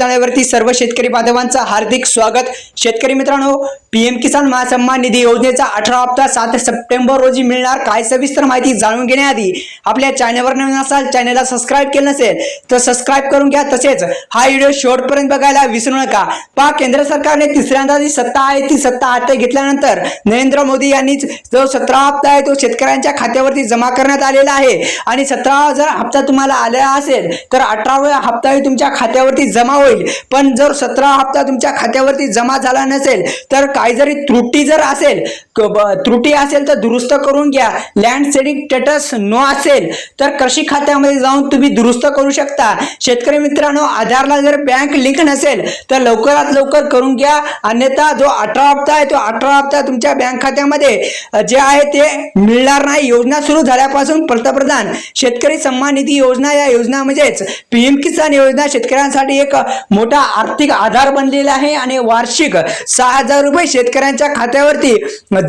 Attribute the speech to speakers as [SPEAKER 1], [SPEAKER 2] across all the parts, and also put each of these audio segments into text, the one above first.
[SPEAKER 1] चॅनलवरती सर्व शेतकरी बांधवांचं हार्दिक स्वागत। शेतकरी मित्रांनो, पीएम किसान महासन्मान निधी योजनेचा 18 हप्ता 7 सप्टेंबर रोजी मिळणार। काय सविस्तर माहिती जाणून घेण्याआधी आपल्या चॅनलवर नवीन असाल, चॅनलला सबस्क्राइब केलं नसेल तर सबस्क्राइब करून घ्या। तसेच हा व्हिडिओ शेवटपर्यंत बघायला विसरू नका। पहा, केंद्र सरकारने तिसऱ्यांदा जी सत्ता आहे ती सत्ता हाती घेतल्यानंतर नरेंद्र मोदी यांनी जो 17 हप्ता आहे तो शेतकऱ्यांच्या खात्यावरती जमा करण्यात आलेला आहे आणि 17,000 हप्ता तुम्हाला आलेला असेल तर 18वा हप्ता तुमच्या खात्यावरती जमा होईल। पण जर 17 हप्ता तुमच्या खात्यावरती जमा झाला नसेल तर काही जरी त्रुटी असेल तर दुरुस्त करून घ्या। लँड सेडिंग स्टेटस नो असेल तर कृषी खात्यामध्ये जाऊन तुम्ही दुरुस्त करू शकता। शेतकरी मित्रांनो, आधारला जर बँक लिंक नसेल तर लवकरात लवकर करून घ्या, अन्यथा जो 18 हप्ता आहे तो 18 हप्ता तुमच्या बँक खात्यामध्ये जे आहे ते मिळणार नाही। योजना सुरू झाल्यापासून पंतप्रधान शेतकरी सन्मान निधी योजना, या योजना म्हणजेच पीएम किसान योजना शेतकऱ्यांसाठी एक मोठा आर्थिक आधार बनलेला आहे आणि वार्षिक 6,000 रुपये शेतकऱ्यांच्या खात्यावरती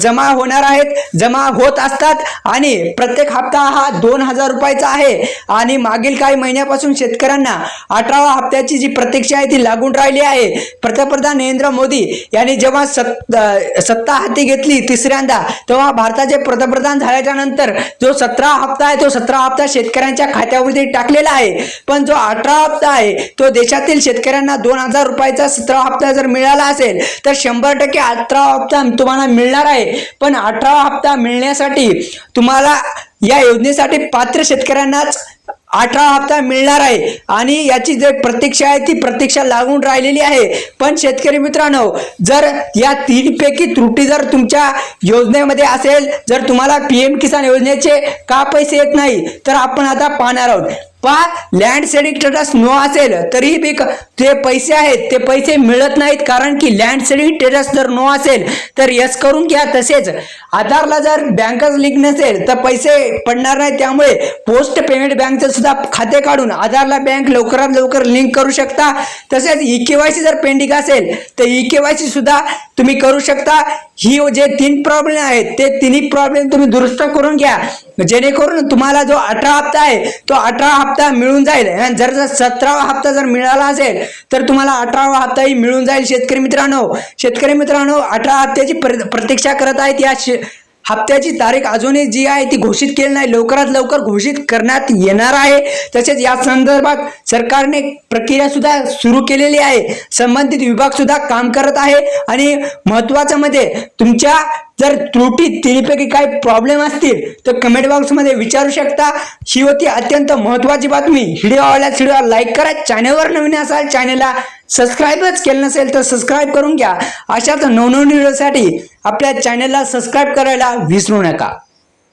[SPEAKER 1] जमा होणार आहेत, जमा होत असतात आणि प्रत्येक हप्ता हा 2,000 रुपयाचा आहे। आणि मागील काही महिन्यापासून शेतकऱ्यांना 18व्या हप्त्याची जी प्रतीक्षा आहे ती लागून राहिली आहे। पंतप्रधान नरेंद्र मोदी यांनी जेव्हा सत्ता हाती घेतली तिसऱ्यांदा, तेव्हा भारताचे पंतप्रधान झाल्याच्या नंतर जो 17 हप्ता आहे तो 17 हप्ता शेतकऱ्यांच्या खात्यावरती टाकलेला आहे। पण जो 18 हप्ता आहे तो देशातील शेतकऱ्यांना 2,000 रुपयाचा 17 हप्ता जर मिळाला असेल तर 100% 18 हप्ता तुम्हाला मिळणार आहे। पण 18 हप्ता मिळण्यासाठी तुम्हाला या योजनेसाठी पात्र शेतकऱ्यांनाच 18 हप्ता मिळणार आहे आणि याची जे प्रतीक्षा आहे ती प्रतीक्षा लागून राहिलेली आहे। पण शेतकरी मित्रांनो, जर या 3 पैकी त्रुटी जर तुमच्या योजनेमध्ये असेल, जर तुम्हाला पीएम किसान योजनेचे का पैसे येत नाही तर आपण आता पाहणार आहोत। लँड सेडिंग स्टेटस नो असेल तरीही ते पैसे आहेत ते पैसे मिळत नाहीत, कारण की लँड सेडिंग स्टेटस जर नो असेल तर यस करून घ्या। तसेच आधारला जर बँकच लिंक नसेल तर पैसे पडणार नाही, त्यामुळे पोस्ट पेमेंट बँकचे सुद्धा खाते काढून आधारला बँक लवकरात लवकर लिंक करू शकता। तसेच ई-केवायसी जर पेंडिंग असेल तर ई-केवायसी सुद्धा तुम्ही करू शकता। ही जे 3 प्रॉब्लेम आहेत ते तिन्ही प्रॉब्लेम तुम्ही दुरुस्त करून घ्या, जेणेकरून तुम्हाला जो 18 हप्ता आहे तो 18 हप्ता मिळून जाईल। आणि जर 17वा हप्ता जर मिळाला असेल तर तुम्हाला 18वा हप्ताही मिळून जाईल। शेतकरी मित्रांनो, 18 हप्त्याची प्रतीक्षा करत आहेत। या हप्त्याची तारीख अजूनही जी आहे ती घोषित केली नाही, लवकरात लवकर घोषित करण्यात येणार आहे। तसेच या संदर्भात सरकारने प्रक्रिया सुद्धा सुरू केलेली आहे, संबंधित विभाग सुद्धा काम करत आहे। आणि महत्त्वाचं म्हणजे तुमच्या जर त्रुटी तिन्हीपैकी काही प्रॉब्लेम असतील तर कमेंट बॉक्समध्ये विचारू शकता। ही होती अत्यंत महत्त्वाची बातमी। व्हिडिओ आवडल्यास व्हिडिओला लाईक करा, चॅनलवर नवीन असाल चॅनलला सबस्क्राइबच केलं नसेल तर सबस्क्राइब करून घ्या। अशाच नवनवीन व्हिडिओसाठी आपल्या चॅनलला सबस्क्राइब करायला विसरू नका।